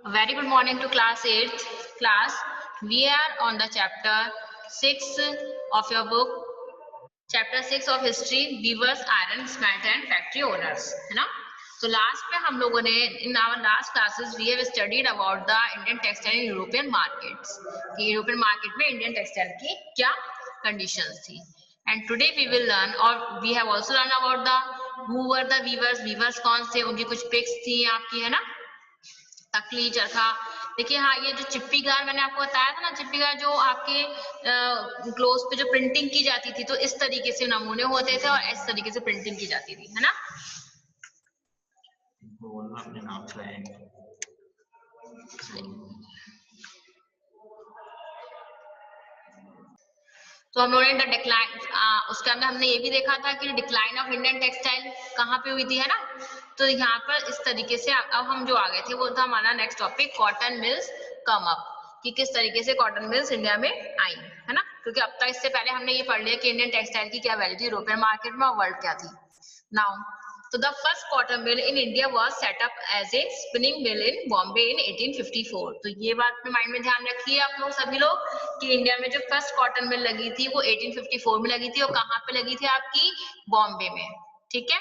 A very good morning to class 8th class. We are on the chapter 6 of your book, chapter 6 of history, weavers, iron smelter and factory owners, है ना? तो last में हम लोगों ने in our last classes we have studied about the Indian textile in European markets कि European market में Indian textile की क्या कंडीशंस थी. And today we will learn और we have also learn about the who were the weavers कौन थे, उनकी कुछ पिक्स थी आपकी, है ना? तकली, चरखा. देखिए हाँ, ये जो चिप्पीगार मैंने आपको बताया था ना, चिप्पीगार जो आपके क्लोथ पे जो प्रिंटिंग की जाती थी, तो इस तरीके से नमूने होते थे और इस तरीके से प्रिंटिंग की जाती थी, है ना? अपने नाम से तो हम लोगों ने डिक्लाइन, उसके अंदर हमने ये भी देखा था कि डिक्लाइन ऑफ इंडियन टेक्सटाइल कहाँ पे हुई थी, है ना? तो यहाँ पर इस तरीके से अब हम जो आ गए थे वो था हमारा next topic, cotton mills come up, कि किस तरीके से कॉटन मिल्स इंडिया में आई, है ना? क्योंकि अब तक इससे पहले हमने ये पढ़ लिया कि इंडियन टेक्सटाइल की क्या वैल्यू थी यूरोपियन मार्केट में और वर्ल्ड क्या थी. नाउ तो the first cotton mill in India was set up as a spinning mill in Bombay in 1854. तो ये बात में माइंड में ध्यान रखिए आप लोग सभी लोग कि इंडिया में जो फर्स्ट कॉटन मिल लगी थी वो 1854 में लगी थी और कहाँ पे लगी थी आपकी? बॉम्बे में. ठीक है.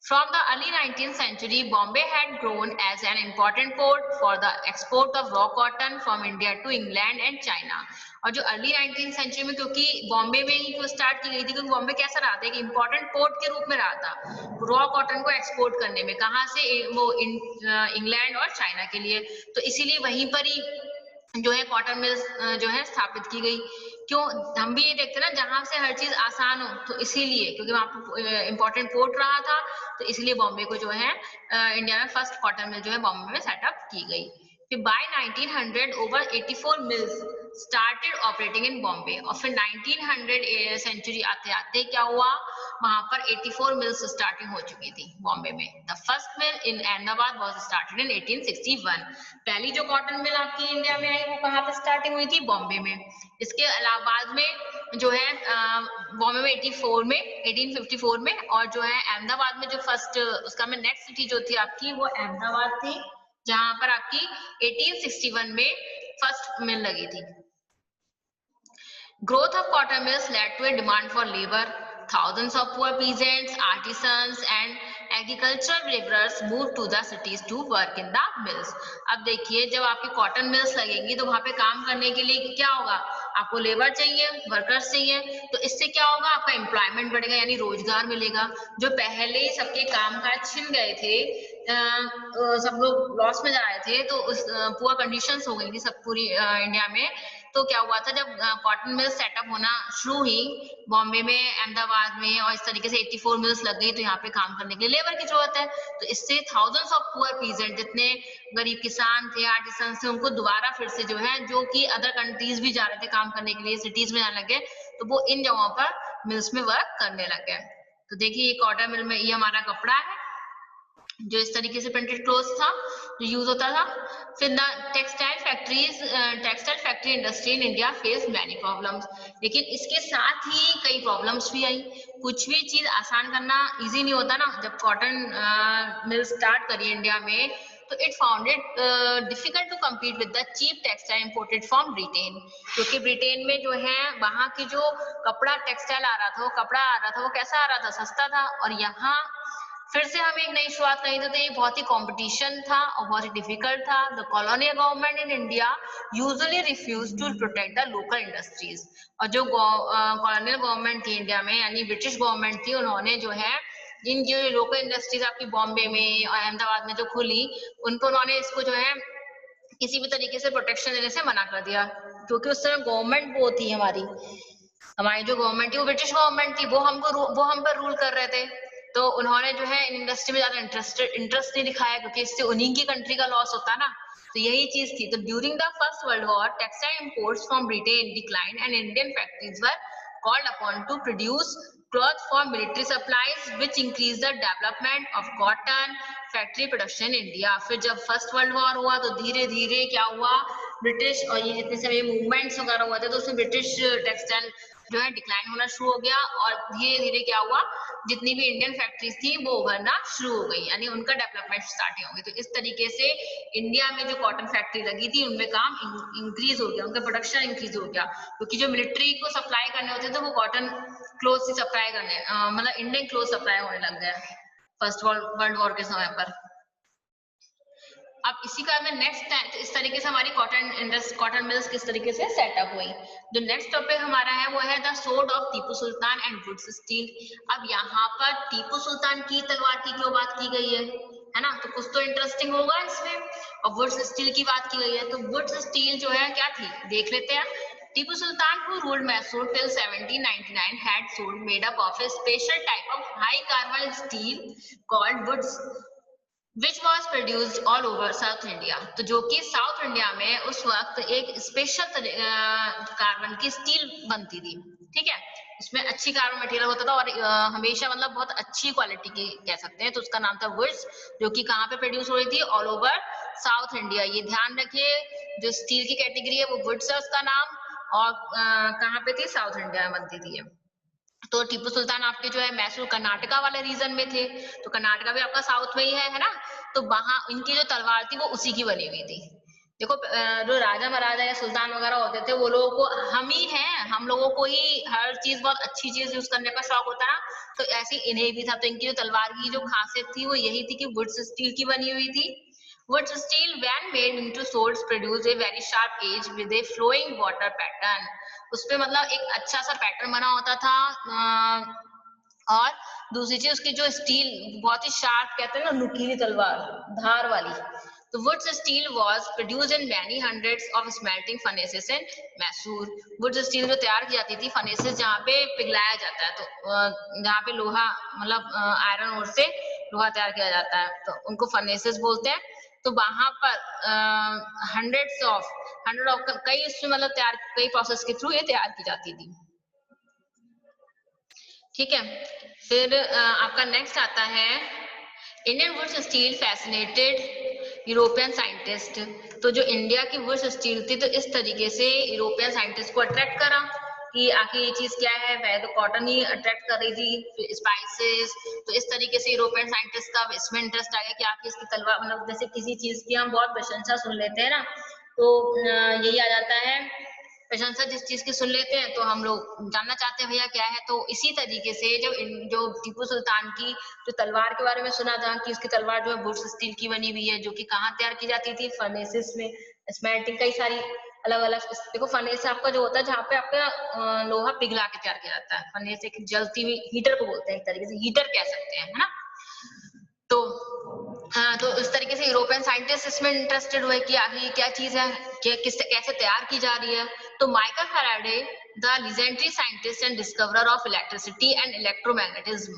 From the early 19th century, Bombay had grown as an important port for the export of raw cotton from India to England and China. और जो अर्ली 19th सेंचुरी में, क्योंकि बॉम्बे में ही वो स्टार्ट की गई थी, क्योंकि बॉम्बे कैसा रहा था, एक इम्पोर्टेंट पोर्ट के रूप में रहा था रॉ कॉटन को एक्सपोर्ट करने में. कहाँ से? वो इंग्लैंड और चाइना के लिए. तो इसीलिए वहीं पर ही जो है कॉटन मिल्स जो है स्थापित की गई. क्यों? हम भी ये देखते ना, जहां से हर चीज आसान हो, तो इसीलिए क्योंकि वहां पर इम्पोर्टेंट पोर्ट रहा था, तो इसलिए बॉम्बे को जो है इंडिया में फर्स्ट कॉटन मिल जो है बॉम्बे में सेटअप की गई. फिर by 1900 over 84 mills started operating in Bombay. और फिर 1900 सेंचुरी आते आते क्या हुआ, वहां पर 84 मिल्स स्टार्टिंग हो चुकी थी बॉम्बे में. The first mill in Ahmedabad was started in 1861. पहली जो कॉटन मिल आपकी इंडिया में आई वो कहाँ पे स्टार्टिंग हुई थी? बॉम्बे में. इसके इलाहाबाद में जो है बॉम्बे में 84 में 1854 में, और जो है अहमदाबाद में जो फर्स्ट उसका में नेक्स्ट सिटी जो थी आपकी वो अहमदाबाद थी, जहां पर आपकी 1861 में फर्स्ट मिल लगी थी. Growth of cotton mills led to a demand for labor. Thousands of poor peasants, artisans and agricultural laborers moved to the cities to work in the mills. अब देखिए, जब आपकी कॉटन मिल्स लगेंगी तो वहां पे काम करने के लिए क्या होगा? आपको लेबर चाहिए, वर्कर्स चाहिए. तो इससे क्या होगा? आपका एम्प्लॉयमेंट बढ़ेगा, यानी रोजगार मिलेगा. जो पहले ही सबके काम काज छिन गए थे, सब लोग लॉस में जा रहे थे, तो उस पुअर कंडीशंस हो गई थी सब पूरी इंडिया में. तो क्या हुआ था, जब कॉटन मिल सेटअप होना शुरू हुई बॉम्बे में, अहमदाबाद में, और इस तरीके से 84 मिल्स लग गई, तो यहाँ पे काम करने के लिए लेबर की जरूरत है. तो इससे थाउजेंड्स ऑफ पुअर पीजेंट, जितने गरीब किसान थे, आर्टिसंस थे, उनको दोबारा फिर से जो है, जो कि अदर कंट्रीज भी जा रहे थे काम करने के लिए, सिटीज में जाने लगे, तो वो इन जगहों पर मिल्स में वर्क करने लग गए. तो देखिए ये कॉटन मिल में ये हमारा कपड़ा है जो इस तरीके से प्रिंटेड क्लोथ था जो यूज होता था. फिर the textile factory industry in India face many problems. लेकिन इसके साथ ही कई प्रॉब्लम्स भी आई. कुछ भी चीज आसान करना इजी नहीं होता ना. जब कॉटन मिल स्टार्ट करी इंडिया में, तो it found it difficult to compete with the cheap textile imported from Britain. क्योंकि ब्रिटेन में जो है वहां की जो कपड़ा टेक्सटाइल आ रहा था, वो कपड़ा आ रहा था, वो कैसा आ रहा था? सस्ता था. और यहाँ फिर से हमें एक नई शुरुआत करनी थी, तो ये बहुत ही कंपटीशन था और बहुत ही डिफिकल्ट था. The colonial government in India usually refuse to protect the local industries. और जो कॉलोनियल गवर्नमेंट थी इंडिया में, यानी ब्रिटिश गवर्नमेंट थी, उन्होंने जो है इन जो लोकल इंडस्ट्रीज आपकी बॉम्बे में और अहमदाबाद में जो खुली, उनको उन्होंने इसको जो है किसी भी तरीके से प्रोटेक्शन देने से मना कर दिया. क्योंकि उस समय गवर्नमेंट वो थी हमारी जो गवर्नमेंट थी वो ब्रिटिश गवर्नमेंट थी, वो हम पर रूल कर रहे थे. तो उन्होंने जो है इंडस्ट्री में ज्यादा इंटरेस्ट नहीं दिखाया, क्योंकि इससे उन्हीं की कंट्री का लॉस होता ना. तो यही चीज थी. तो during the first world war textile imports from Britain decline and Indian factories were called upon to produce cloth for military supplies, which increased the development of cotton factory production in India. फिर जब first world war हुआ तो धीरे धीरे क्या हुआ, British और ये जितने सारे मूवमेंट्स वगैरह हुए थे, तो उसमें ब्रिटिश टेक्सटाइल जो है डिक्लाइन होना शुरू हो गया और धीरे धीरे क्या हुआ, जितनी भी इंडियन फैक्ट्रीज थी वो उभरना शुरू हो गई, यानी उनका डेवलपमेंट स्टार्ट हो गई। तो इस तरीके से इंडिया में जो कॉटन फैक्ट्री लगी थी उनमें काम इंक्रीज हो गया, उनका प्रोडक्शन इंक्रीज हो गया, क्योंकि जो मिलिट्री को सप्लाई करने होते थे वो कॉटन क्लोथ से सप्लाई करने, मतलब इंडियन क्लोथ सप्लाई होने लग गया फर्स्ट वर्ल्ड वॉर के समय पर। अब इसी का मैं नेक्स्ट इस तरीके से हमारी कॉटन मिल्स किस तरीके से सेटअप हुई। जो नेक्स्ट टॉपिक हमारा है वो है the sword of Tipu Sultan and wootz steel. अब यहाँ पर टीपू सुल्तान की तलवार की क्यों बात की गई है ना, तो कुछ तो इंटरेस्टिंग होगा इसमें। और वुड्स स्टील की बात की गई है, तो वुड्स स्टील जो है क्या थी देख लेते हैं। Tipu Sultan who ruled Mysore till 1799 had sword made up of a special type of high carbon steel called woods which was produced all over South India। तो जो कि साउथ इंडिया में उस वक्त एक स्पेशल कार्बन की स्टील बनती थी, ठीक है। उसमें अच्छी कार्बन मटेरियल होता था और हमेशा मतलब बहुत अच्छी क्वालिटी की कह सकते हैं। तो उसका नाम था वुड्स, जो कि कहाँ पे प्रोड्यूस हो रही थी, ऑल ओवर साउथ इंडिया। ये ध्यान रखिए, जो स्टील की कैटेगरी है वो वुड्स है उसका नाम, और कहाँ पे थी, साउथ इंडिया में बनती थी। तो टीपू सुल्तान आपके जो है मैसूर कर्नाटका वाले रीजन में थे, तो कर्नाटका भी आपका साउथ में ही है ना। तो वहां इनकी जो तलवार थी वो उसी की बनी हुई थी। देखो जो राजा महाराजा या सुल्तान वगैरह होते थे वो लोगों को, हम ही हैं, हम लोगों को ही हर चीज बहुत अच्छी चीज यूज करने का शौक होता है, तो ऐसे इन्हें भी था। तो इनकी जो तलवार की जो खासियत थी वो यही थी कि वुड्स स्टील की बनी हुई थी। Wood steel, when made into swords, produce a very sharp edge with a flowing water pattern। उसपे मतलब एक अच्छा सा पैटर्न बना होता था। और दूसरी चीज उसकी जो स्टील बहुत ही शार्प, कहते हैं ना नुकीली तलवार, धार वाली। तो wootz steel was produced in many hundreds of smelting furnaces in Mysore. Wootz steel जो तैयार की जाती थी फर्नेसेस जहाँ पे पिघलाया जाता है, तो जहाँ पे लोहा मतलब आयरन ओर से लोहा तैयार किया जाता है तो उनको फर्नेसेस बोलते हैं। तो वहां पर हंड्रेड ऑफ कई इसमें मतलब तैयार, कई प्रोसेस के थ्रू ये तैयार की जाती थी, ठीक है। फिर आपका नेक्स्ट आता है Indian wootz steel fascinated European scientist. तो जो इंडिया की वुड्स स्टील थी तो इस तरीके से यूरोपियन साइंटिस्ट को अट्रैक्ट करा कि आखिर ये चीज क्या है। पहले तो कॉटन ही अट्रैक्ट कर रही थी, स्पाइसेस। तो इस तरीके से यूरोपियन साइंटिस्ट का इसमें इंटरेस्ट आ गया कि आखिर इसकी तलवार, मतलब जैसे किसी चीज की हम बहुत प्रशंसा सुन लेते हैं ना, तो यही आ जाता है प्रशंसा, जिस चीज की सुन लेते हैं तो हम लोग जानना चाहते हैं भैया क्या है। तो इसी तरीके से जो टीपू सुल्तान की जो तलवार के बारे में सुना था कि उसकी तलवार जो है वुड्स स्टील की बनी हुई है, जो कि कहाँ तैयार की जाती थी, फर्नेसेस में, स्मेल्टिंग, कई सारी अलग अलग। देखो फर्नेस आपका जो होता है जहाँ पे आपका लोहा पिघला के तैयार किया जाता है। फर्नेस एक जलती हुई हीटर को बोलते हैं, एक तरीके से हीटर कह सकते हैं, है ना। तो हाँ, तो इस तरीके से यूरोपियन साइंटिस्ट इसमें इंटरेस्टेड हुए कि आखिर ये क्या चीज है, कैसे तैयार की जा रही है। तो Michael Faraday, the legendary scientist and discoverer of electricity and electromagnetism,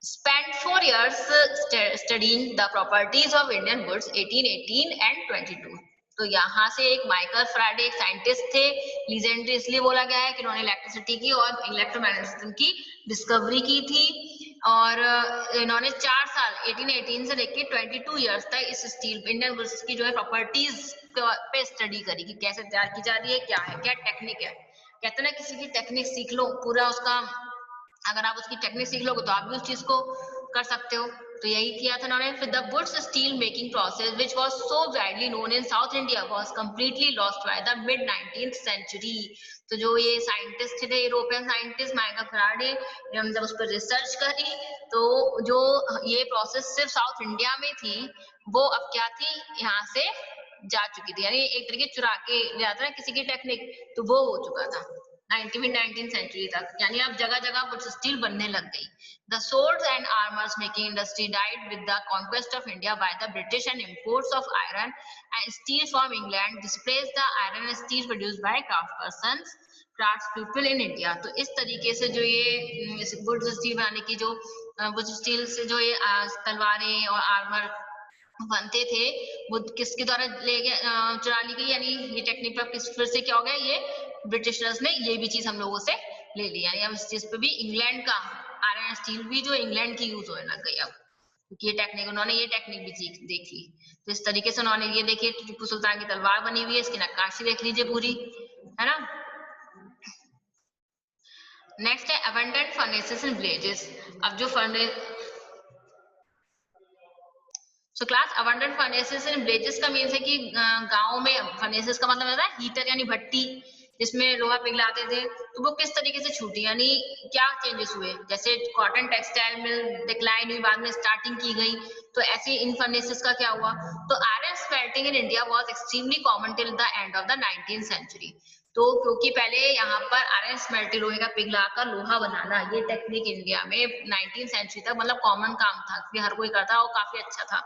spent 4 years studying the properties of Indian woods 1818 and 22। तो यहाँ से एक माइकल फैराडे एक साइंटिस्ट थे, लीजेंडरी इसलिए बोला गया है कि उन्होंने इलेक्ट्रिसिटी की और इलेक्ट्रोमैग्नेटिज्म की डिस्कवरी की थी। और इन्होंने 4 साल 1818 से लेके 22 इयर्स तक इस स्टील इंडियन वुड्स की जो है प्रॉपर्टीज पे स्टडी करी कि कैसे तैयार की जा रही है, क्या है, क्या टेक्निक है। कहते हैं ना किसी की टेक्निक सीख लो, पूरा उसका, अगर आप उसकी टेक्निक सीख लोगे तो आप भी उस चीज को कर सकते हो। तो यही किया था उन्होंने। फिर the wootz steel making process which was so widely known in South India was completely lost by the mid 19th century. तो जो ये साइंटिस्ट थे, यूरोपियन साइंटिस्ट माइकल फैराडे, जब उस पर रिसर्च करी तो जो ये प्रोसेस सिर्फ साउथ इंडिया में थी, वो अब क्या थी, यहाँ से जा चुकी थी। यानी एक तरीके चुरा के ले आता है किसी की टेक्निक, तो वो हो चुका था 19th सेंचुरी तक। यानी अब जगह जगह वुड्स स्टील बनने लग गई। The swords and armors making industry died with the conquest of India by the British, and imports of iron and steel from England displaced the iron and steel produced by craftspersons, craft people in India. तो इस तरीके से जो ये would steel बनाने की जो would steel से जो ये तलवारें और आर्मर बनते थे वो किसके द्वारा ले गए, चुरा ली गई। यानी ये टेक्निक पर फिर से क्या हो गया, ये ब्रिटिशर्स ने ये भी चीज हम लोगों से ले ली। यानी अब इस चीज पे भी इंग्लैंड का आयरन स्टील भी जो इंग्लैंड की यूज होने लग गई अब, क्योंकि ये टेक्निक उन्होंने ये टेक्निक भी देख ली। तो इस तरीके से उन्होंने ये देखिए टीपू सुल्तान की तलवार बनी हुई है, इसकी नक्काशी देख लीजिए पूरी, है ना। नेक्स्ट है अबंडेंट फर्नेसेस इन विलेजेस। अब जो so class abundant furnaces in villages का मीन्स है कि गाँव में, फर्नेसेस का मतलब है हीटर यानी भट्टी जिसमें लोहा पिघलाते थे, तो वो किस तरीके से छूटी, यानी क्या चेंजेस हुए। जैसे कॉटन टेक्सटाइल मिल डिक्लाइन हुई, बाद में स्टार्टिंग की गई, तो ऐसे इन फर्नेसेस का क्या हुआ। तो iron smelting in India was extremely common till the end of the 19th century. तो क्योंकि पहले यहाँ पर आयरन स्मेल्टिंग लोहे का पिघलाकर लोहा बनाना, ये टेक्निक इंडिया में 19th सेंचुरी तक मतलब कॉमन काम था कि हर कोई करता और काफी अच्छा था।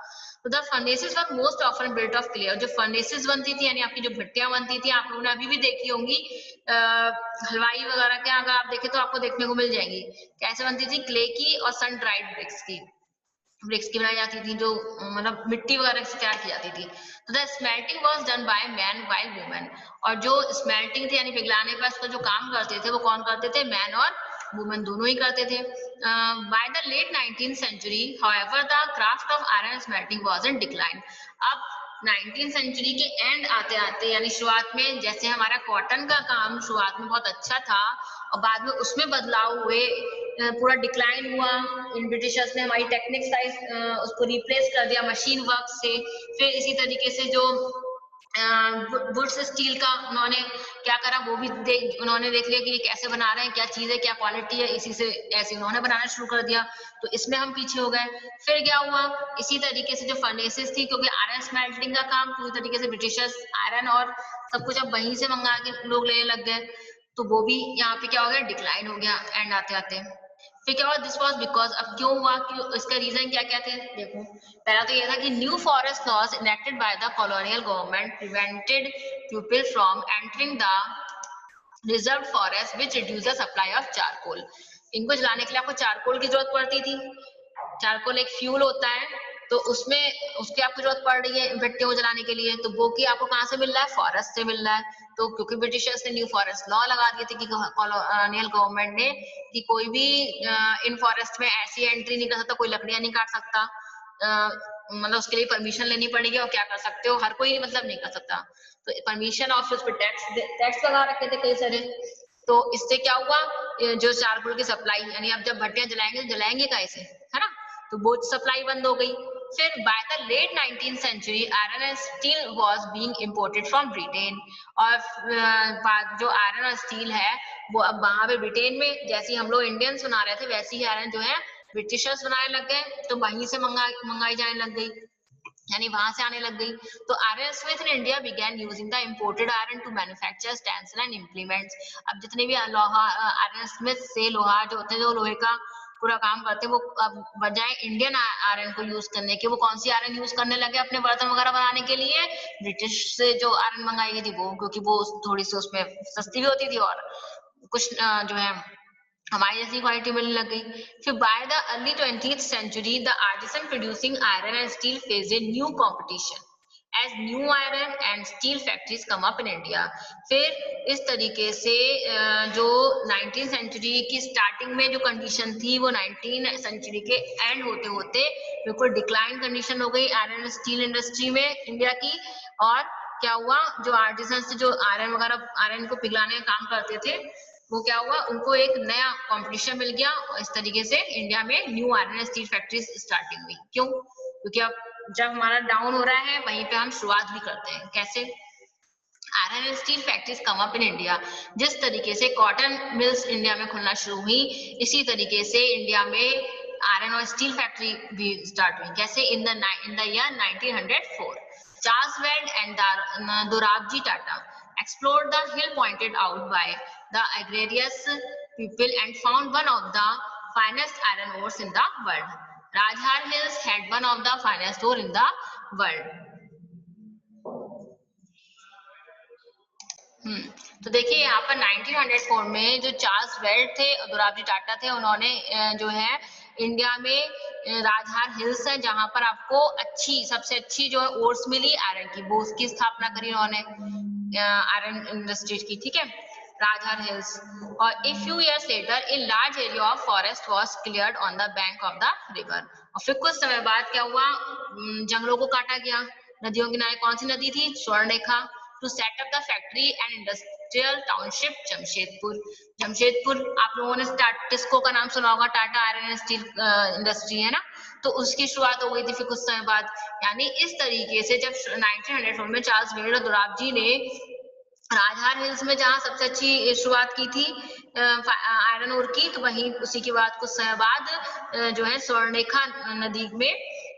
तो the furnaces were most often built of clay. जो फर्नेसेस बनती थी यानी आपकी जो भट्टियां बनती थी, आप लोगों ने अभी भी देखी होंगी, हलवाई वगैरह के अगर आप देखें तो आपको देखने को मिल जाएंगी। कैसे बनती थी, क्ले की और सन ड्राइड ब्रिक्स की बनाई जाती थी, जो मतलब मिट्टी वगैरह से तैयार की जाती थी। तो the smelting was done by man while women. और जो स्मेल्टिंग थी यानी पिघलाने पर उसका जो काम करते थे वो कौन करते थे, मैन और वुमेन दोनों ही करते थे। By the late 19th century however the craft of iron smelting was in decline. अब 19th सेंचुरी के एंड आते आते यानी शुरुआत में जैसे हमारा कॉटन का काम शुरुआत में बहुत अच्छा था और बाद में उसमें बदलाव हुए, पूरा डिक्लाइन हुआ। इन ब्रिटिशर्स ने हमारी टेक्निक उसको रिप्लेस कर दिया मशीन वर्क से। फिर इसी तरीके से जो वुड्स स्टील का उन्होंने क्या करा, वो भी उन्होंने देख लिया कि ये कैसे बना रहे हैं, क्या चीज है, क्या क्वालिटी है, इसी से ऐसे उन्होंने बनाना शुरू कर दिया। तो इसमें हम पीछे हो गए। फिर क्या हुआ, इसी तरीके से जो फर्नेसेस थी, क्योंकि आयरन स्मेल्टिंग का काम पूरी तरीके से ब्रिटिशर्स आयरन और सब कुछ अब वहीं से मंगा के लोग लेने लग गए, तो वो भी यहाँ पे क्या हो गया, डिक्लाइन हो गया एंड आते आते। फिर क्या हुआ, दिस वाज बिकॉज, अब क्यों हुआ, क्यों, इसका रीजन क्या क्या थे देखो। पहला तो ये था कि new forest laws enacted by the colonial government prevented people from entering the reserve forest which reduce the supply of charcoal. इनको जलाने के लिए आपको चारकोल की जरूरत पड़ती थी। चारकोल एक फ्यूल होता है, तो उसमें उसकी आपको जरूरत पड़ रही है भट्टियों को जलाने के लिए, तो वो की आपको कहाँ से मिल रहा है, फॉरेस्ट से मिल रहा है। तो क्योंकि ब्रिटिशर्स ने न्यू फॉरेस्ट लॉ लगा दिए थे कि कॉलोनियल गवर्नमेंट ने कि कोई भी इन फॉरेस्ट में ऐसी एंट्री नहीं कर सकता, कोई लकड़ियां नहीं काट सकता, मतलब उसके लिए परमिशन लेनी पड़ेगी, और क्या कर सकते हो, हर कोई मतलब नहीं कर सकता। तो परमिशन और फिर उस पर टैक्स लगा रखे थे कई सारे। तो इससे क्या हुआ, जो चारकोल की सप्लाई, यानी अब जब भट्टियां जलाएंगे तो जलाएंगे कैसे, है ना, तो वो सप्लाई बंद हो गई। फिर by the late 19th century iron and steel was being imported from Britain. और जो आयरन और स्टील है वो अब वहां पे ब्रिटेन में, जैसे हम लोग इंडियंस बना रहे थे वैसे ही आयरन जो है ब्रिटिशर्स बनाने लग गए, तो वहीं से मंगाई जाने लग गई, यानी वहां से आने लग गई। तो iron smith in India began using the imported iron to manufacture stencil and implements. अब जितने भी लोहा आयरन स्मिथ से लोहा जो होते हैं, जो लोहे का पूरा काम करते हैं, वो अब बजाय इंडियन आयरन को यूज करने के, वो कौन सी आयरन यूज करने लगे अपने बर्तन वगैरह बनाने के लिए, ब्रिटिश से जो आयरन मंगाई गई थी वो, क्योंकि वो थोड़ी सी उसमें सस्ती भी होती थी और कुछ जो है हमारी जैसी क्वालिटी मिलने लग गई। फिर by the early 20th century the artisan producing iron and steel face a new competition as new iron and steel factories come up in India. फिर इस तरीके से जो 19th सेंचुरी की स्टार्टिंग में जो कंडीशन थी वो 19th सेंचुरी के एंड होते होते बिल्कुल डिक्लाइन कंडीशन हो गई आयरन एंड स्टील इंडस्ट्री में इंडिया की। और क्या हुआ, जो आर्टिसन जो आयरन वगैरह आयरन को पिघलाने का काम करते थे, वो क्या हुआ, उनको एक नया कंपटीशन मिल गया और इस तरीके से इंडिया में new iron steel factories starting हुई। क्यों, क्योंकि अब जब हमारा डाउन हो रहा है वहीं पे हम शुरुआत भी करते हैं। कैसे, iron and steel factories come up in India. जिस तरीके से कॉटन मिल्स इंडिया में खुलना शुरू हुई, इसी तरीके से इंडिया में आयरन और स्टील फैक्ट्री भी स्टार्ट हुई। कैसे, in the year 1904 Charles weld and Dorabji Tata explored the hill pointed out by the agrarious people and found one of the finest iron ores in the world. Rajhar Hills had one of the finest ore in the world. तो देखिए यहाँ पर 1904 में जो Charles weld थे और दोराबजी टाटा थे, उन्होंने जो है इंडिया में राजहार हिल्स है जहां पर आपको अच्छी सबसे अच्छी जो है ओर्स मिली आयरन की, वो उसकी स्थापना करी उन्होंने आयरन इंडस्ट्रीज की, ठीक है, राजहार हिल्स। और a few years later a large area of forest was cleared on the bank of the river. और फिर कुछ समय बाद क्या हुआ, जंगलों को काटा गया। नदियों के किनारे कौन सी नदी थी, Subarnarekha. To set up the factory and industrial township Jamshedpur. Jamshedpur आप लोगों ने टिस्को का नाम सुना होगा, Tata iron and steel industry है ना, तो उसकी शुरुआत हो गई थी फिर कुछ समय बाद। यानी इस तरीके से जब 1904 में चार्ल्स बेनेडिक्ट दोराब जी ने राजहार हिल्स में जहाँ सबसे अच्छी शुरुआत की थी आयरन ओर की, तो वहीं उसी के बाद कुछ समय बाद जो है स्वर्णरेखा नदी में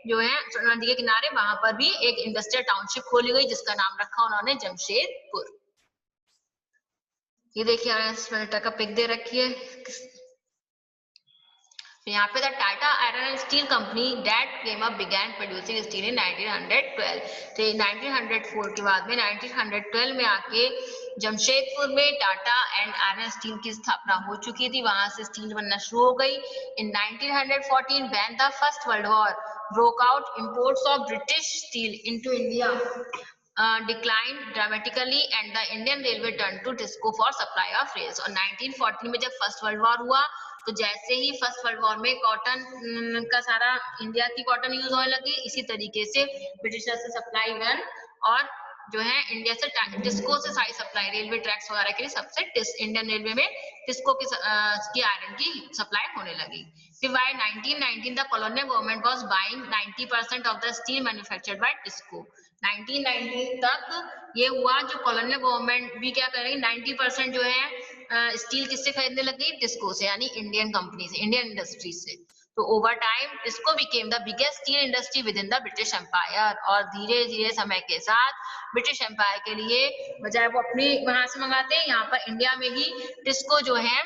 जो है नदी के किनारे वहां पर भी एक इंडस्ट्रियल टाउनशिप खोली गई जिसका नाम रखा उन्होंने जमशेदपुर। ये देखिए स्मेल्टर का पिक दे रखी है। यहाँ पे the Tata iron and steel company that came up began producing steel in 1912। तो 1904 के बाद में 1912 में आके जमशेदपुर में टाटा एंड आयरन स्टील की स्थापना हो चुकी थी, वहां से स्टील बनना शुरू हो गई। इन 1914 when the first world war broke out, imports of British steel into India declined dramatically and the Indian Railway turned to Tisco for supply of rails। और 1914 में जब फर्स्ट वर्ल्ड वॉर हुआ तो जैसे ही फर्स्ट वर्ल्ड वॉर में cotton का सारा India की कॉटन यूज होने लगी, इसी तरीके से ब्रिटिशर से सप्लाई वन और जो है इंडिया से टिस्को से सारी सप्लाई रेलवे ट्रैक्स वगैरह के लिए सबसे इंडियन रेलवे में टिस्को की आयरन की सप्लाई होने लगी। फिर by 1919 the colonial government was buying 90% of the steel manufactured by TISCO. 1919 तक ये हुआ, जो कॉलोनियल गवर्नमेंट भी क्या कर रही है 90% जो है स्टील किससे खरीदने लगी, टिस्को से, यानी इंडियन कंपनी से, इंडियन इंडस्ट्री से। तो over time TISCO became the biggest steel industry with in the British empire. और धीरे धीरे समय के साथ ब्रिटिश एम्पायर के लिए बजाय वो अपनी वहां से मंगाते हैं, यहाँ पर इंडिया में ही टिस्को जो है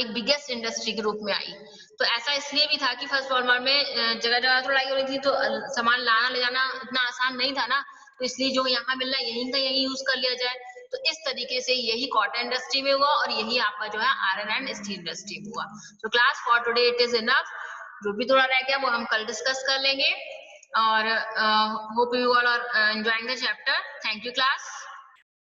एक बिगेस्ट इंडस्ट्री के रूप में आई। तो ऐसा इसलिए भी था कि फर्स्ट वर्ल्ड वॉर में जगह जगह तो लड़ाई हो रही थी, तो सामान लाना ले जाना इतना आसान नहीं था ना, तो इसलिए जो यहाँ मिल रहा है यहीं का यहीं यूज कर लिया जाए। तो इस तरीके से यही कॉटन इंडस्ट्री में हुआ और यही आपका जो है आयरन एंड स्टील इंडस्ट्री में हुआ। तो class for today it is enough. जो भी थोड़ा रह गया वो हम कल डिस्कस कर लेंगे और hope you all are enjoying the chapter. Thank you class.